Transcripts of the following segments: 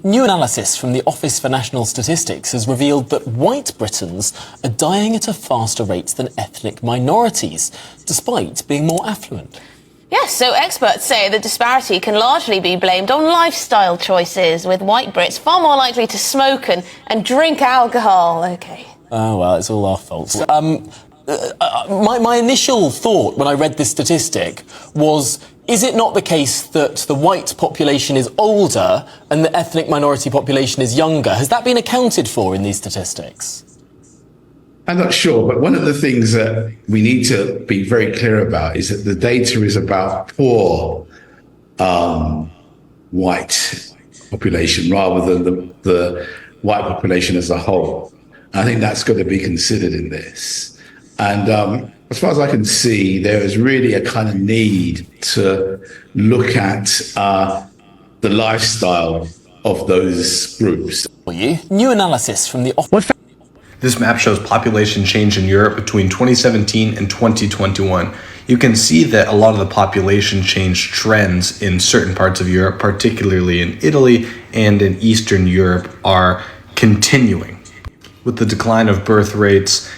New analysis from the Office for National Statistics has revealed that white Britons are dying at a faster rate than ethnic minorities, despite being more affluent. Yes, so experts say the disparity can largely be blamed on lifestyle choices, with white Brits far more likely to smoke and drink alcohol. OK. Oh, well, it's all our fault. My initial thought when I read this statistic was, is it not the case that the white population is older and the ethnic minority population is younger? Has that been accounted for in these statistics? I'm not sure, but one of the things that we need to be very clear about is that the data is about poor white population rather than the white population as a whole. I think that's got to be considered in this. And as far as I can see, there is really a kind of need to look at the lifestyle of those groups. New analysis from the This map shows population change in Europe between 2017 and 2021. You can see that a lot of the population change trends in certain parts of Europe, particularly in Italy and in Eastern Europe, are continuing. With the decline of birth rates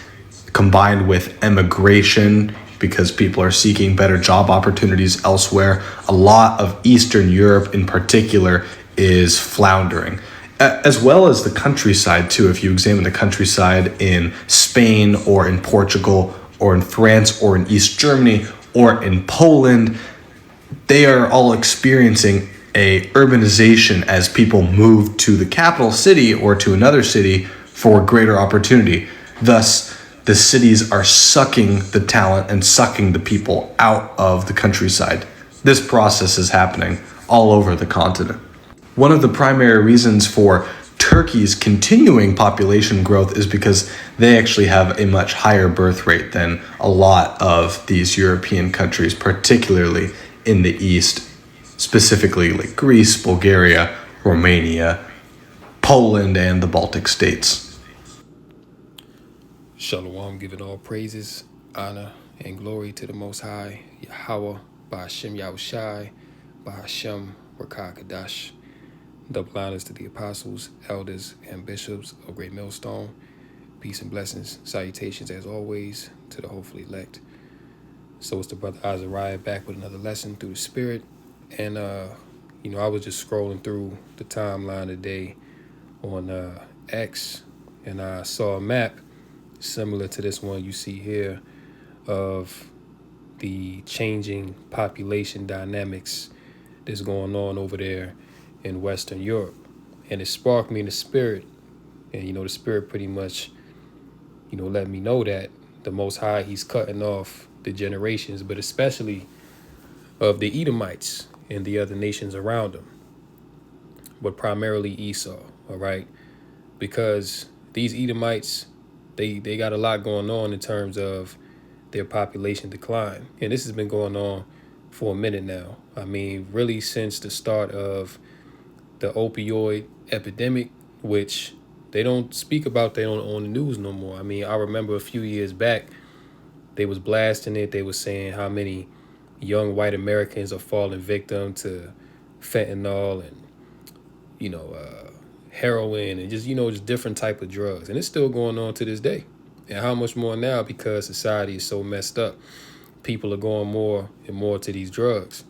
combined with emigration, because people are seeking better job opportunities elsewhere, a lot of Eastern Europe in particular is floundering. As well as the countryside too. If you examine the countryside in Spain or in Portugal or in France or in East Germany or in Poland, they are all experiencing a urbanization as people move to the capital city or to another city for greater opportunity. Thus, the cities are sucking the talent and sucking the people out of the countryside. This process is happening all over the continent. One of the primary reasons for Turkey's continuing population growth is because they actually have a much higher birth rate than a lot of these European countries, particularly in the East, specifically like Greece, Bulgaria, Romania, Poland, and the Baltic states. Shalom, giving all praises, honor, and glory to the Most High, Yahweh, Ba'ashem Yahushai, Ba'ashem Rakakadash. Double honors to the apostles, elders, and bishops of Great Millstone. Peace and blessings, salutations as always to the hopefully elect. So it's the brother Azariah back with another lesson through the Spirit. And, I was just scrolling through the timeline today on X, and I saw a map similar to this one you see here of the changing population dynamics that's going on over there in Western Europe. And it sparked me in the spirit. And, the spirit pretty much, let me know that the Most High, he's cutting off the generations, but especially of the Edomites and the other nations around them, but primarily Esau, all right? Because these Edomites, they got a lot going on in terms of their population decline. And this has been going on for a minute now. I mean, really since the start of the opioid epidemic, which they don't speak about that on the news no more. I mean, I remember a few years back, they was blasting it. They was saying how many young white Americans are falling victim to fentanyl and, heroin and just different type of drugs. And it's still going on to this day. And how much more now, because society is so messed up. People are going more and more to these drugs.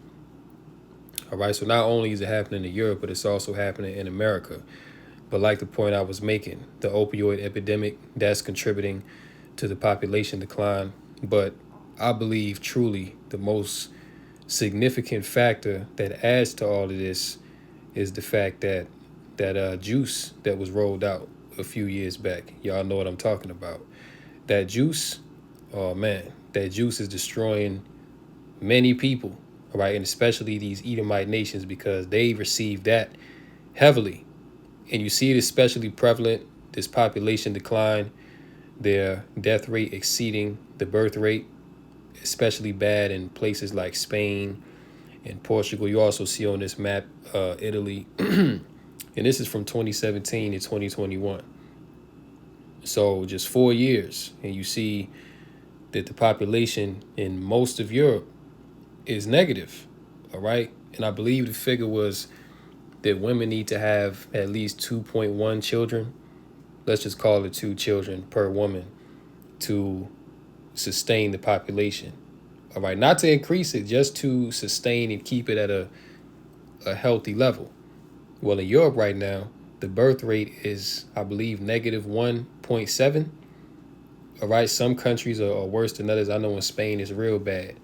All right, so not only is it happening in Europe, but it's also happening in America. But like the point I was making, the opioid epidemic, that's contributing to the population decline. But I believe truly the most significant factor that adds to all of this is the fact that juice that was rolled out a few years back. Y'all know what I'm talking about. That juice, oh man, that juice is destroying many people. All right, and especially these Edomite nations, because they received that heavily. And you see it especially prevalent, this population decline, their death rate exceeding the birth rate, especially bad in places like Spain and Portugal. You also see on this map, Italy. And this is from 2017 to 2021. So just 4 years. And you see that the population in most of Europe is negative, all right? And I believe the figure was that women need to have at least 2.1 children. Let's just call it 2 children per woman to sustain the population. All right, not to increase it, just to sustain and keep it at a healthy level. Well, in Europe right now, the birth rate is, I believe, negative 1.7. All right, some countries are worse than others. I know in Spain it's real bad.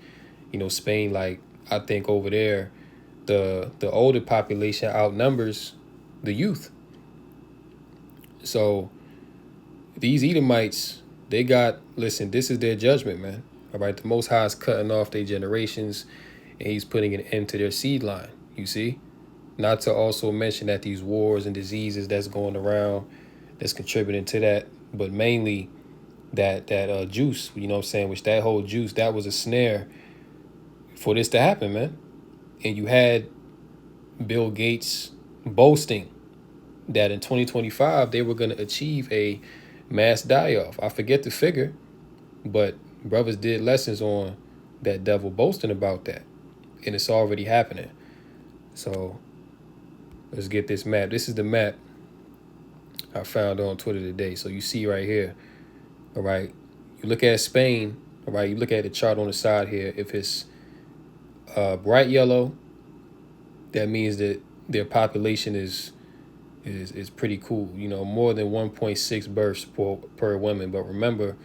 You know, Spain, like, I think over there, the older population outnumbers the youth. So these Edomites, listen, this is their judgment, man. All right, the Most High is cutting off their generations, and he's putting an end to their seed line, you see? Not to also mention that these wars and diseases that's going around, that's contributing to that, but mainly that juice, you know what I'm saying, which that whole juice, that was a snare for this to happen, man. And you had Bill Gates boasting that in 2025 they were going to achieve a mass die-off. I forget the figure, but brothers did lessons on that devil boasting about that, and it's already happening. So let's get this map. This is the map I found on Twitter today. So you see right here, all right, you look at Spain, all right, you look at the chart on the side here. If it's bright yellow, that means that their population is pretty cool, you know, more than 1.6 births per woman. But remember,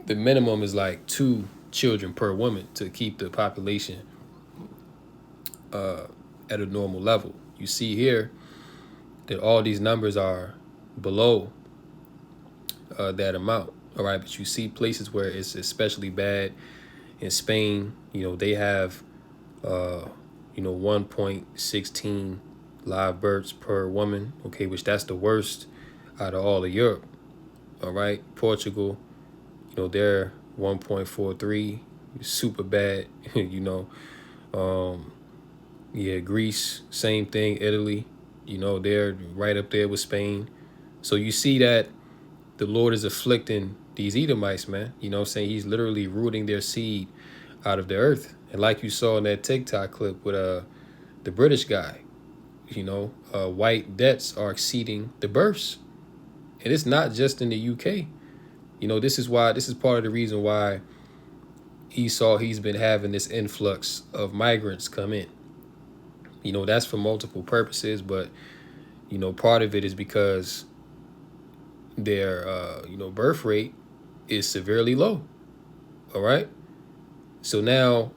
the minimum is like 2 children per woman to keep the population at a normal level. You see here that all these numbers are below that amount. All right, but you see places where it's especially bad. In Spain, you know, they have 1.16 live births per woman, okay, which that's the worst out of all of Europe. All right, Portugal, you know, they're 1.43, super bad. You know, Greece, same thing. Italy, you know, they're right up there with Spain. So you see that the Lord is afflicting these Edomites, man. You know what I'm saying? He's literally rooting their seed out of the earth. And like you saw in that TikTok clip with the British guy, you know, white deaths are exceeding the births. And it's not just in the UK. You know, this is part of the reason why Esau, he's been having this influx of migrants come in. You know, that's for multiple purposes, but, you know, part of it is because their, birth rate is severely low. All right. So now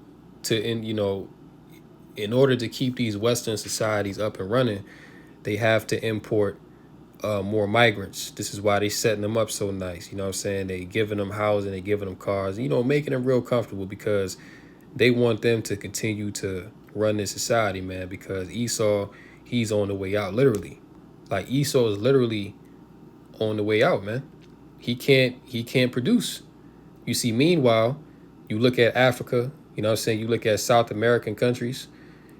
in order to keep these Western societies up and running, they have to import more migrants. This is why they setting them up so nice. You know what I'm saying? They giving them housing, they giving them cars, you know, making them real comfortable because they want them to continue to run this society, man, because Esau, he's on the way out, literally. Like Esau is literally on the way out, man. He can't produce. You see, meanwhile, you look at Africa, you know what I'm saying? You look at South American countries,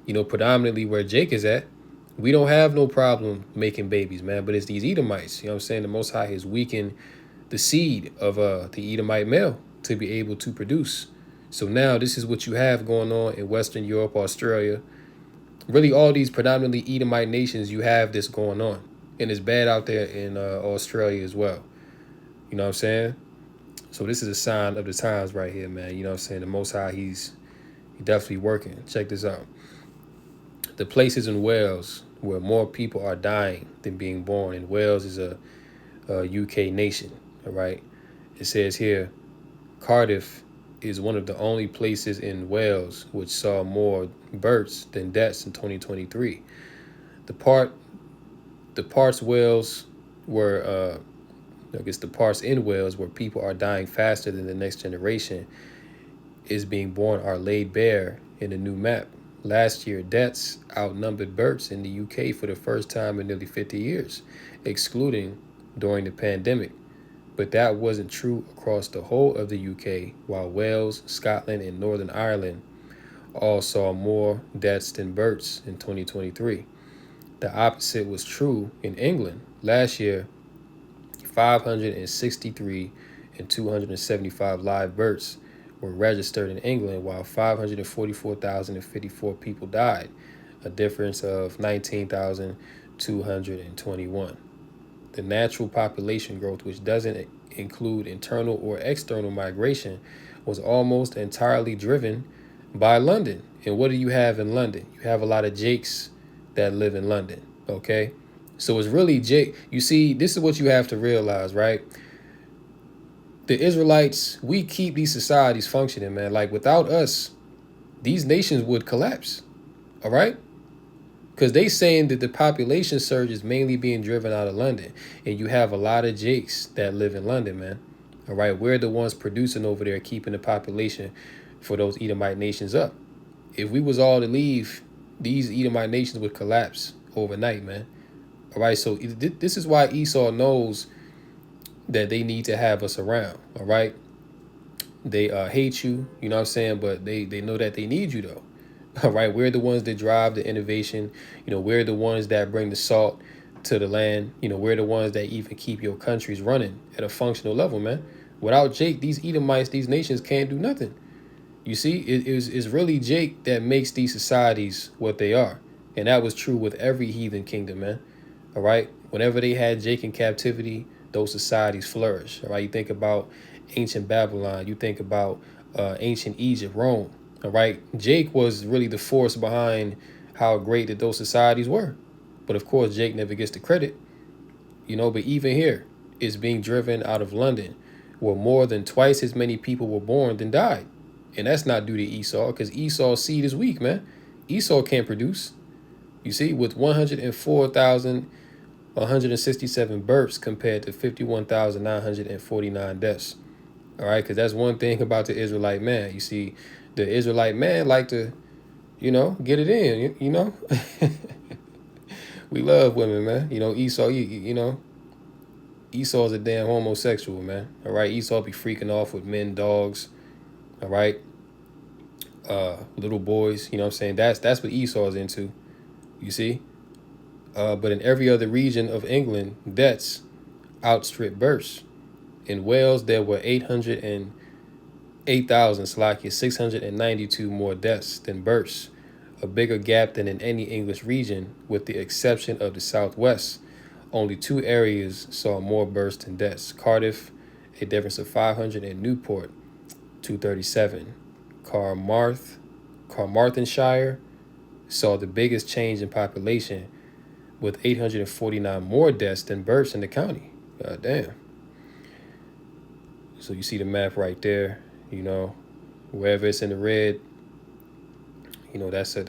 you know, predominantly where Jake is at. We don't have no problem making babies, man, but it's these Edomites. You know what I'm saying? The Most High has weakened the seed of the Edomite male to be able to produce. So now this is what you have going on in Western Europe, Australia. Really all these predominantly Edomite nations, you have this going on. And it's bad out there in Australia as well. You know what I'm saying? So this is a sign of the times right here, man. You know what I'm saying? The Most High, he's definitely working. Check this out. The places in Wales where more people are dying than being born. And Wales is a UK nation, all right? It says here, Cardiff is one of the only places in Wales which saw more births than deaths in 2023. The parts Wales were, the parts in Wales where people are dying faster than the next generation is being born are laid bare in the new map. Last year, deaths outnumbered births in the UK for the first time in nearly 50 years, excluding during the pandemic. But that wasn't true across the whole of the UK, while Wales, Scotland, and Northern Ireland all saw more deaths than births in 2023. The opposite was true in England. Last year, 563 and 275 live births were registered in England, while 544,054 people died. a difference of 19,221. The natural population growth, which doesn't include internal or external migration, was almost entirely driven by London. And what do you have in London? You have a lot of Jakes that live in London, okay? So it's really Jake. You see, this is what you have to realize, right? The Israelites, we keep these societies functioning, man. Like, without us, these nations would collapse, all right? Because they saying that the population surge is mainly being driven out of London. And you have a lot of Jakes that live in London, man. All right, we're the ones producing over there, keeping the population for those Edomite nations up. If we was all to leave, these Edomite nations would collapse overnight, man. All right, so this is why Esau knows that they need to have us around, all right? They hate you, you know what I'm saying? But they know that they need you, though. All right, we're the ones that drive the innovation. You know, we're the ones that bring the salt to the land. You know, we're the ones that even keep your countries running at a functional level, man. Without Jake, these Edomites, these nations can't do nothing. You see, it's really Jake that makes these societies what they are. And that was true with every heathen kingdom, man. All right, whenever they had Jake in captivity, those societies flourished. All right, you think about ancient Babylon, you think about ancient Egypt, Rome. All right, Jake was really the force behind how great that those societies were. But of course, Jake never gets the credit, you know. But even here, it's being driven out of London, where more than twice as many people were born than died. And that's not due to Esau, because Esau's seed is weak, man. Esau can't produce. You see, with 104,167 births compared to 51,949 deaths. All right, because that's one thing about the Israelite man. You see, the Israelite man like to, you know, get it in, you know. We love women, man. You know, Esau, you know, Esau's a damn homosexual, man. All right, Esau be freaking off with men, dogs, all right, little boys, you know what I'm saying? That's what Esau's into, you see. But in every other region of England, deaths outstrip births. In Wales, there were 692 more deaths than births, a bigger gap than in any English region, with the exception of the Southwest. Only 2 areas saw more births than deaths. Cardiff, a difference of 500, and Newport, 237. Carmarthenshire saw the biggest change in population, with 849 more deaths than births in the county. God damn. So you see the map right there, you know, wherever it's in the red, you know, that's a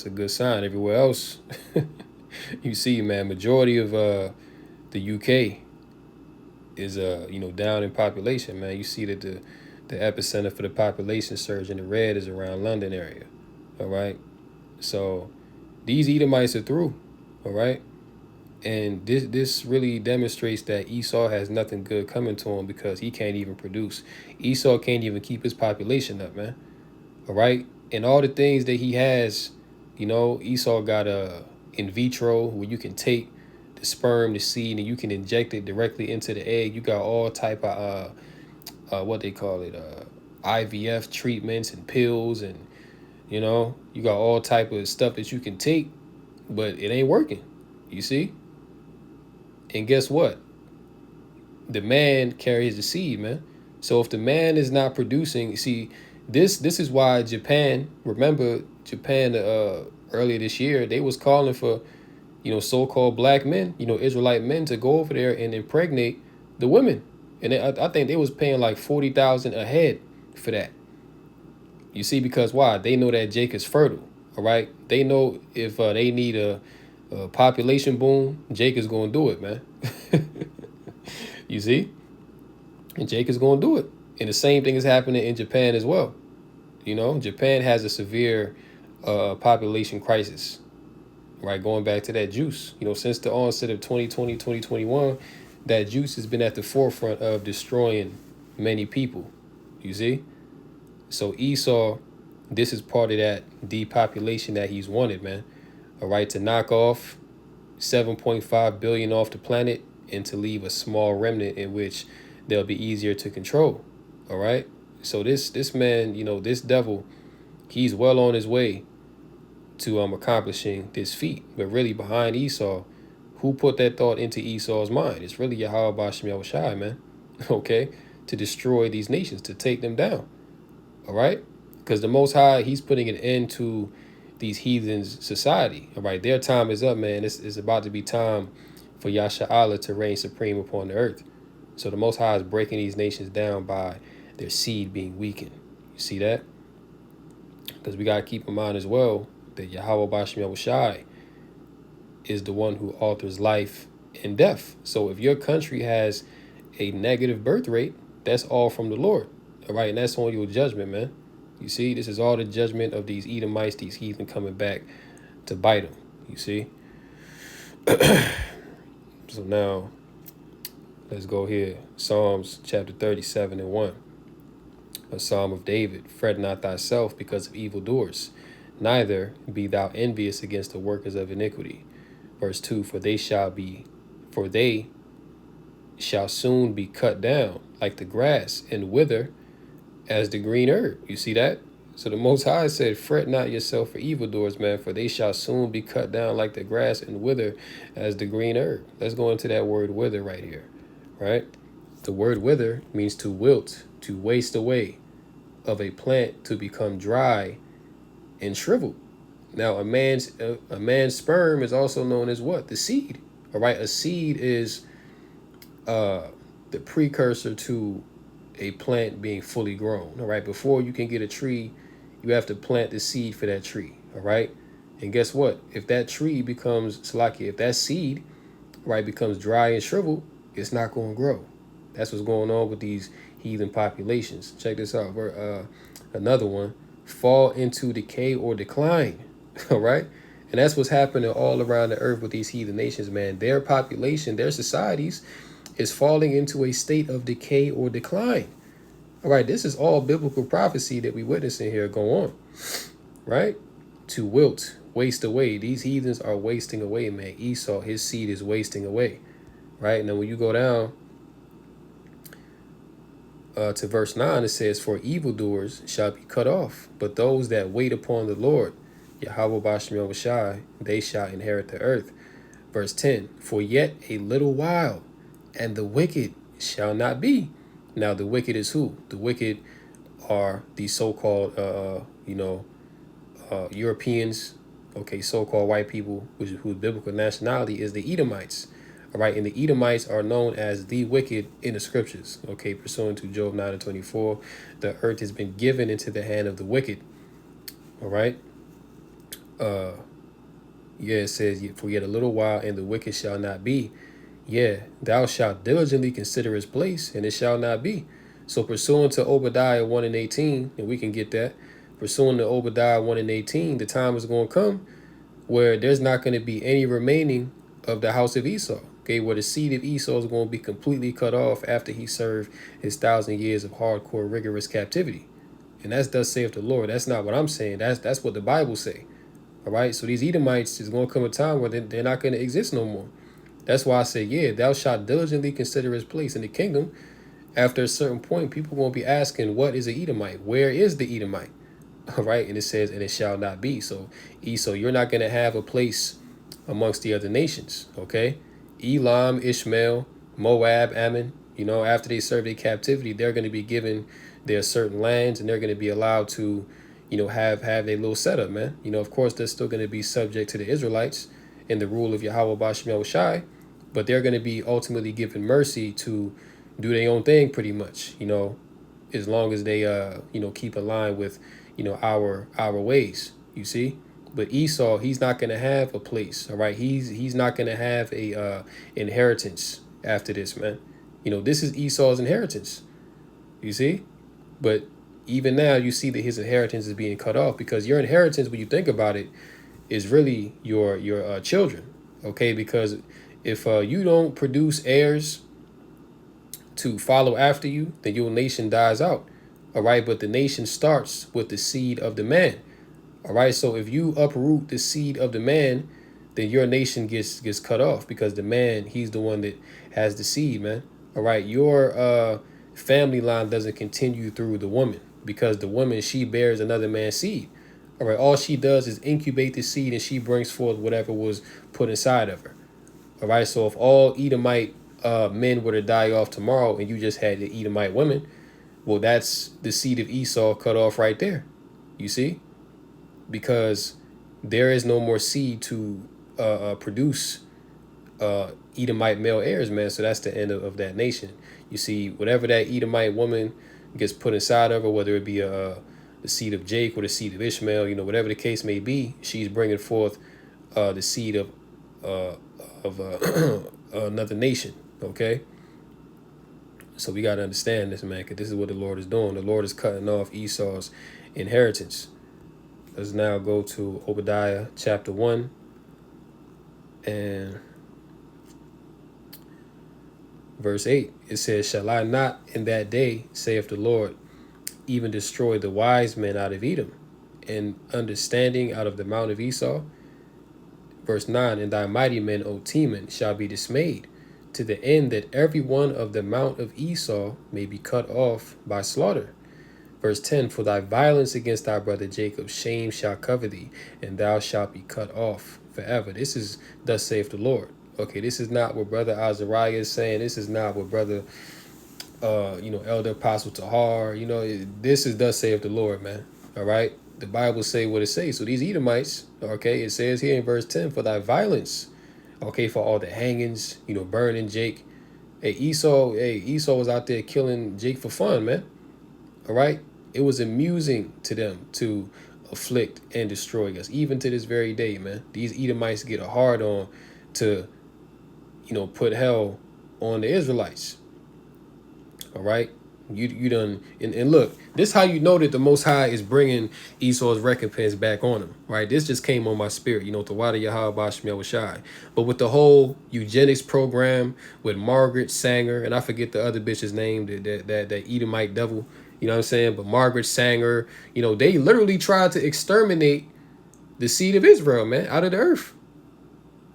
good sign. Everywhere else, you see, man, majority of the UK is you know, down in population, man. You see that the epicenter for the population surge in the red is around London area. All right. So these Edomites are through. All right. And this really demonstrates that Esau has nothing good coming to him, because he can't even produce. Esau can't even keep his population up, man. All right. And all the things that he has, you know, Esau got a in vitro where you can take the sperm, the seed, and you can inject it directly into the egg. You got all type of what they call it, IVF treatments and pills, and you know, you got all type of stuff that you can take, but it ain't working. You see? And guess what? The man carries the seed, man. So if the man is not producing, see, this is why Japan, remember Japan earlier this year, they was calling for, you know, so-called black men, you know, Israelite men, to go over there and impregnate the women. And I think they was paying like $40,000 a head for that. You see, because why? They know that Jake is fertile, all right? They know if they need a population boom, Jake is going to do it, man. You see? And Jake is going to do it. And the same thing is happening in Japan as well. You know, Japan has a severe population crisis, right? Going back to that juice, you know, since the onset of 2020, 2021, that juice has been at the forefront of destroying many people, you see? So Esau, this is part of that depopulation that he's wanted, man. All right, to knock off 7.5 billion off the planet and to leave a small remnant in which they'll be easier to control. All right. So this man, you know, this devil, he's well on his way to accomplishing this feat. But really behind Esau, who put that thought into Esau's mind? It's really Yahweh Bashem Yahushai, man. Okay? To destroy these nations, to take them down. All right? Because the Most High, he's putting an end to these heathens' society. All right? Their time is up, man. It's about to be time for Yasha Allah to reign supreme upon the earth. So the Most High is breaking these nations down by their seed being weakened. You see that? Because we got to keep in mind as well that Yahweh Bashem Yahushai is the one who alters life and death. So if your country has a negative birth rate, that's all from the Lord. All right, and that's on your judgment, man. You see, this is all the judgment of these Edomites, these heathen coming back to bite them. You see? So now, let's go here. Psalms chapter 37 and 1. A psalm of David. Fret not thyself because of evildoers, neither be thou envious against the workers of iniquity. Verse 2, for they shall soon be cut down like the grass and wither as the green herb. You see that? So the Most High said, fret not yourself for evildoers, man, for they shall soon be cut down like the grass and wither as the green herb. Let's go into that word wither right here, right? The word wither means to wilt, to waste away, of a plant to become dry and shriveled. Now, a man's sperm is also known as what? The seed. All right, a seed is the precursor to a plant being fully grown. All right, before you can get a tree, you have to plant the seed for that tree. All right, and guess what? If that tree becomes Salaki, if that seed, right, becomes dry and shriveled, it's not going to grow. That's what's going on with these heathen populations. Check this out. Another one, fall into decay or decline. All right. And that's what's happening all around the earth with these heathen nations, man. Their population, their societies is falling into a state of decay or decline. All right. This is all biblical prophecy that we witnessing here go on. Right. To wilt, waste away. These heathens are wasting away, man. Esau, his seed is wasting away. Right. And then when you go down to verse 9, it says, for evildoers shall be cut off, but those that wait upon the Lord, Yahweh Bashem Yahushai, they shall inherit the earth. Verse 10, for yet a little while, and the wicked shall not be. Now, the wicked is who? The wicked are the so-called, Europeans, okay, so-called white people, whose biblical nationality is the Edomites. All right, and the Edomites are known as the wicked in the scriptures. Okay, pursuant to Job 9 and 24, the earth has been given into the hand of the wicked. All right. It says, for yet a little while, and the wicked shall not be. Yeah, thou shalt diligently consider his place, and it shall not be. So pursuant to Obadiah 1 and 18, and we can get that, pursuant to Obadiah 1 and 18, the time is going to come where there's not going to be any remaining of the house of Esau. Okay, where the seed of Esau is going to be completely cut off after he served his 1,000 years of hardcore, rigorous captivity. And that's thus saith the Lord. That's not what I'm saying. That's what the Bible say. All right, so these Edomites is going to come a time where they're not going to exist no more. That's why I say, yeah, thou shalt diligently consider his place in the kingdom. After a certain point, people won't be asking, what is an Edomite? Where is the Edomite? All right, and it says, and it shall not be. So Esau, you're not going to have a place amongst the other nations, okay? Elam, Ishmael, Moab, Ammon, after they serve their captivity, they're going to be given their certain lands, and they're going to be allowed to, have their little setup, man. Of course, they're still going to be subject to the Israelites and the rule of Yahweh Bashem Yahushai, but they're going to be ultimately given mercy to do their own thing pretty much, as long as they, keep in line with, our ways, you see. But Esau, he's not going to have a place, all right? He's not going to have a inheritance after this, man. This is Esau's inheritance, you see? But even now, you see that his inheritance is being cut off, because your inheritance, when you think about it, is really your children, okay? Because if you don't produce heirs to follow after you, then your nation dies out, all right? But the nation starts with the seed of the man. All right, so if you uproot the seed of the man, then your nation gets cut off, because the man, he's the one that has the seed, man. All right, your family line doesn't continue through the woman, because the woman, she bears another man's seed. All right, all she does is incubate the seed and she brings forth whatever was put inside of her. All right, so if all Edomite men were to die off tomorrow and you just had the Edomite women, well, that's the seed of Esau cut off right there. You see? Because there is no more seed to produce Edomite male heirs, man. So that's the end of that nation. You see, whatever that Edomite woman gets put inside of her, whether it be the seed of Jake or the seed of Ishmael, whatever the case may be, she's bringing forth the seed of another nation. Okay. So we got to understand this, man, because this is what the Lord is doing. The Lord is cutting off Esau's inheritance. Let's now go to Obadiah chapter 1 and verse 8. It says, shall I not in that day, saith the Lord, even destroy the wise men out of Edom, and understanding out of the mount of Esau? Verse 9, and thy mighty men, O Teman, shall be dismayed, to the end that every one of the mount of Esau may be cut off by slaughter. Verse 10, for thy violence against thy brother Jacob, shame shall cover thee, and thou shalt be cut off forever. This is thus saith the Lord. Okay, this is not what Brother Azariah is saying. This is not what Brother, Elder Apostle Tahar, this is thus saith the Lord, man. All right? The Bible say what it says. So these Edomites, okay, it says here in verse 10, for thy violence, okay, for all the hangings, burning Jake. Hey, Esau was out there killing Jake for fun, man. All right? It was amusing to them to afflict and destroy us, even to this very day, man. These Edomites get a hard on to, put hell on the Israelites. All right? You done, and look, this how you know that the Most High is bringing Esau's recompense back on him, right? This just came on my spirit, the Wada Yahweh Shemel Shai. But with the whole eugenics program with Margaret Sanger, and I forget the other bitch's name, that Edomite devil, you know what I'm saying? But Margaret Sanger, they literally tried to exterminate the seed of Israel, man, out of the earth.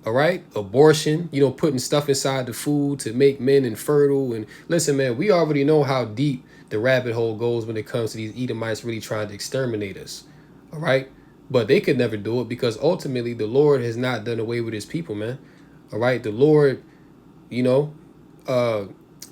All right. Abortion, putting stuff inside the food to make men infertile. And listen, man, we already know how deep the rabbit hole goes when it comes to these Edomites really trying to exterminate us. All right. But they could never do it because ultimately the Lord has not done away with his people, man. All right. The Lord,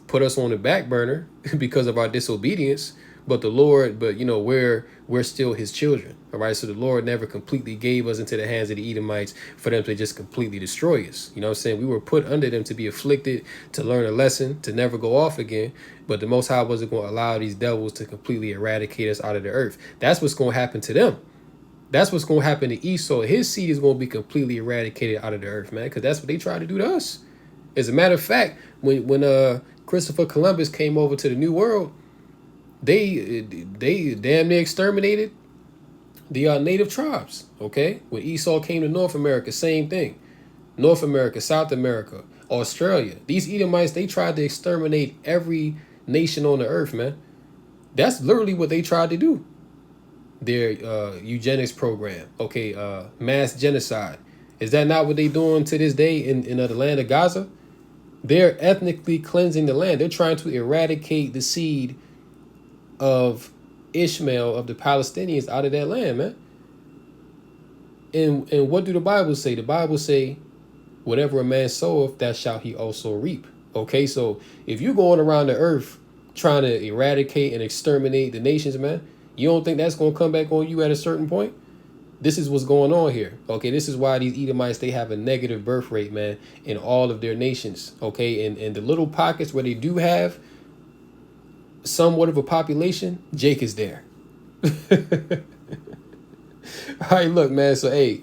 put us on the back burner because of our disobedience. But we're still his children. All right. So the Lord never completely gave us into the hands of the Edomites for them to just completely destroy us. You know what I'm saying? We were put under them to be afflicted, to learn a lesson, to never go off again. But the Most High wasn't going to allow these devils to completely eradicate us out of the earth. That's what's going to happen to them. That's what's going to happen to Esau. His seed is going to be completely eradicated out of the earth, man, because that's what they tried to do to us. As a matter of fact, when Christopher Columbus came over to the New World, they damn near exterminated the native tribes. Okay, when Esau came to North America, same thing. North America, South America, Australia. These Edomites, they tried to exterminate every nation on the earth, man. That's literally what they tried to do. Their eugenics program. Okay, mass genocide. Is that not what they doing to this day in the land of Gaza? They're ethnically cleansing the land. They're trying to eradicate the seed of Ishmael, of the Palestinians, out of that land, man. And what do the Bible say? The Bible say, whatever a man soweth, that shall he also reap. Okay, so if you're going around the earth trying to eradicate and exterminate the nations, man, you don't think that's going to come back on you at a certain point? This is what's going on here. Okay, this is why these Edomites, they have a negative birth rate, man, in all of their nations. Okay, and the little pockets where they do have somewhat of a population, Jake is there. All right, look, man. So, hey,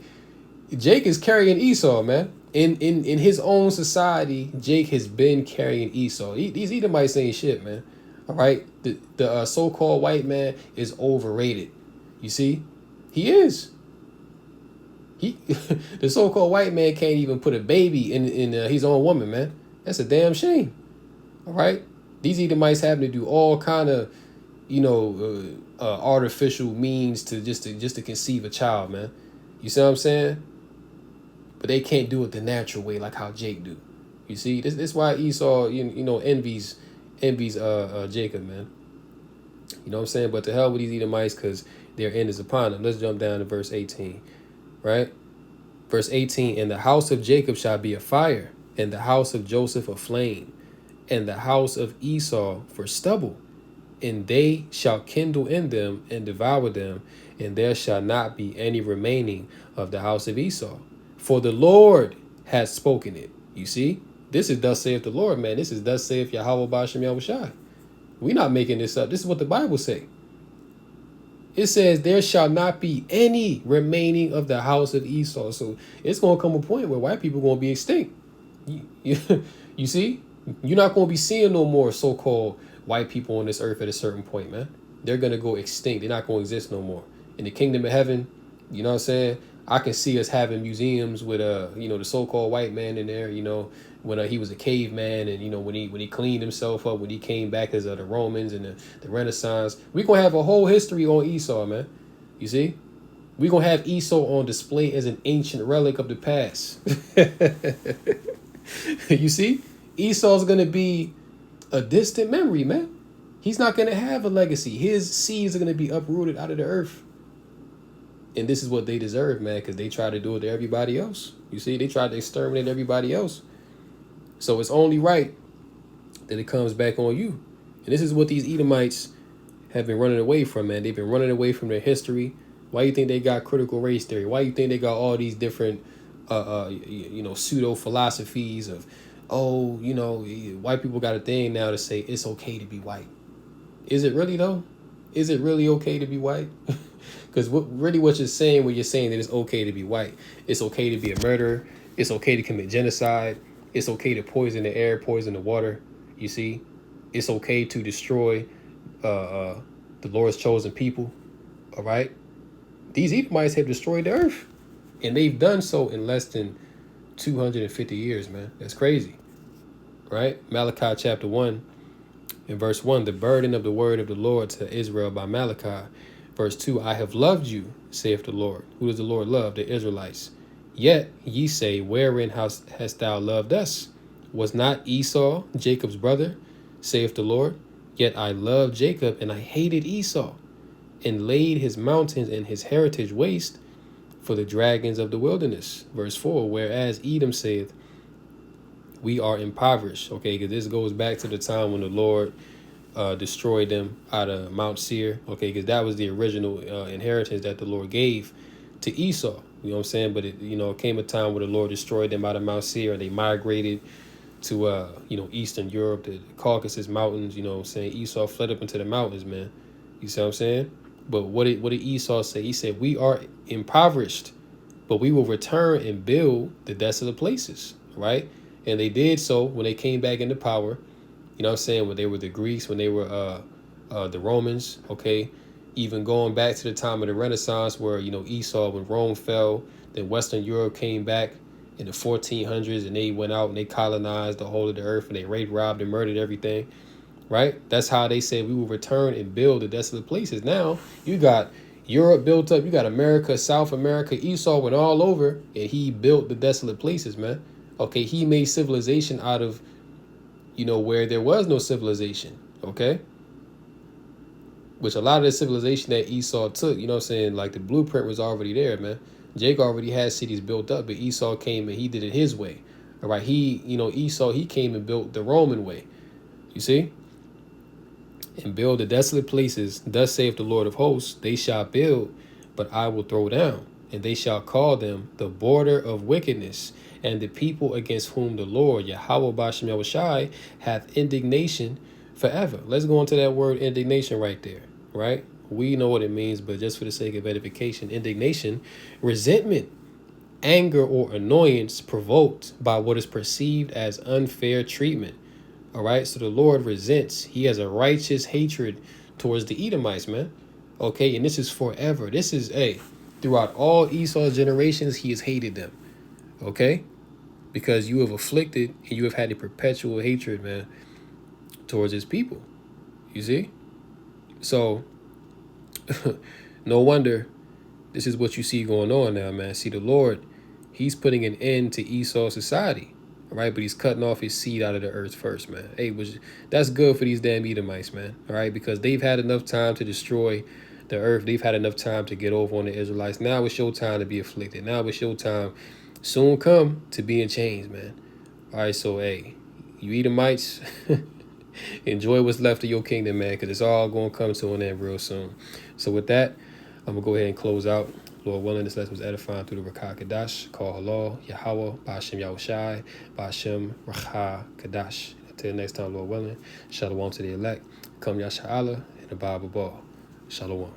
Jake is carrying Esau, man. In his own society, Jake has been carrying Esau. These Edomites ain't shit, man. All right, the so-called white man is overrated. You see, he is. The so-called white man can't even put a baby in his own woman, man. That's a damn shame. All right. These Edomites having to do all kind of, artificial means to just to conceive a child, man. You see what I'm saying? But they can't do it the natural way like how Jake do. You see, this why Esau, envies Jacob, man. You know what I'm saying? But to hell with these Edomites, because their end is upon them. Let's jump down to verse 18, right? Verse 18, and the house of Jacob shall be a fire, and the house of Joseph a flame, and the house of Esau for stubble, and they shall kindle in them and devour them, and there shall not be any remaining of the house of Esau. For the Lord has spoken it. You see, this is thus saith the Lord, man. This is thus saith Yahweh Ba'ashem Yahushai. We're not making this up. This is what the Bible say. It says there shall not be any remaining of the house of Esau. So it's going to come a point where white people are going to be extinct. You see, you're not going to be seeing no more so-called white people on this earth at a certain point, man. They're going to go extinct. They're not going to exist no more. In the kingdom of heaven, you know what I'm saying? I can see us having museums with, the so-called white man in there, when he was a caveman and, when he cleaned himself up, when he came back as the Romans and the Renaissance. We're going to have a whole history on Esau, man. You see? We're going to have Esau on display as an ancient relic of the past. You see? Esau's going to be a distant memory, man. He's not going to have a legacy. His seeds are going to be uprooted out of the earth. And this is what they deserve, man, because they try to do it to everybody else. You see, they tried to exterminate everybody else. So it's only right that it comes back on you. And this is what these Edomites have been running away from, man. They've been running away from their history. Why you think they got critical race theory? Why you think they got all these different, pseudo philosophies of, white people got a thing now to say it's okay to be white. Is it really though? Is it really okay to be white? Because what you're saying when you're saying that it's okay to be white, it's okay to be a murderer. It's okay to commit genocide. It's okay to poison the air, poison the water. You see, it's okay to destroy the Lord's chosen people. All right. These Edomites have destroyed the earth, and they've done so in less than 250 years, man. That's crazy. Right. Malachi chapter 1 and verse 1, the burden of the word of the Lord to Israel by Malachi. Verse 2, I have loved you, saith the Lord. Who does the Lord love? The Israelites. Yet ye say, wherein hast thou loved us? Was not Esau Jacob's brother, saith the Lord? Yet I loved Jacob, and I hated Esau, and laid his mountains and his heritage waste for the dragons of the wilderness. Verse 4, whereas Edom saith, we are impoverished. Okay, because this goes back to the time when the Lord destroyed them out of Mount Seir. Okay, because that was the original inheritance that the Lord gave to Esau. You know what I'm saying? But it came a time where the Lord destroyed them out of Mount Seir, and they migrated to Eastern Europe, the Caucasus Mountains. You know what I'm saying? Esau fled up into the mountains, man. You see what I'm saying? But what did Esau say? He said, we are impoverished, but we will return and build the desolate places, right? And they did so when they came back into power. You know what I'm saying? When they were the Greeks, when they were the Romans, okay? Even going back to the time of the Renaissance where, Esau, when Rome fell, then Western Europe came back in the 1400s and they went out and they colonized the whole of the earth and they raped, robbed, and murdered everything, right? That's how they said we will return and build the desolate places. Now, you got Europe built up, you got America, South America. Esau went all over and he built the desolate places, man. Okay, he made civilization out of where there was no civilization, okay? Which a lot of the civilization that Esau took, like the blueprint was already there, man. Jacob already had cities built up, but Esau came and he did it his way, all right? Esau, he came and built the Roman way, you see? And build the desolate places, thus saith the Lord of hosts, they shall build, but I will throw down, and they shall call them the border of wickedness, and the people against whom the Lord, Yahweh Ba'ashem Yahushai, hath indignation forever. Let's go into that word indignation right there, right? We know what it means, but just for the sake of edification, indignation, resentment, anger, or annoyance provoked by what is perceived as unfair treatment. All right, so the Lord resents. He has a righteous hatred towards the Edomites, man. Okay, and this is forever. This is, throughout all Esau's generations, he has hated them. Okay, because you have afflicted and you have had a perpetual hatred, man, towards his people. You see? So no wonder this is what you see going on now, man. See, the Lord, he's putting an end to Esau's society, all right? But he's cutting off his seed out of the earth first, man. That's good for these damn Edomites, man, all right? Because they've had enough time to destroy the earth. They've had enough time to get over on the Israelites. Now it's your time to be afflicted. Now it's your time, soon come, to be in chains, man. All right, so, hey, you Edomites, enjoy what's left of your kingdom, man, because it's all going to come to an end real soon. So with that, I'm going to go ahead and close out. Lord willing, this lesson was edifying through the Rakah Kadash, called Halal, Yahweh, Ba'ashem Yahushai, Ba'ashem Rakah Kadash. Until next time, Lord willing, Shalom to the elect. Come Yasha'Allah and Abba Shalom.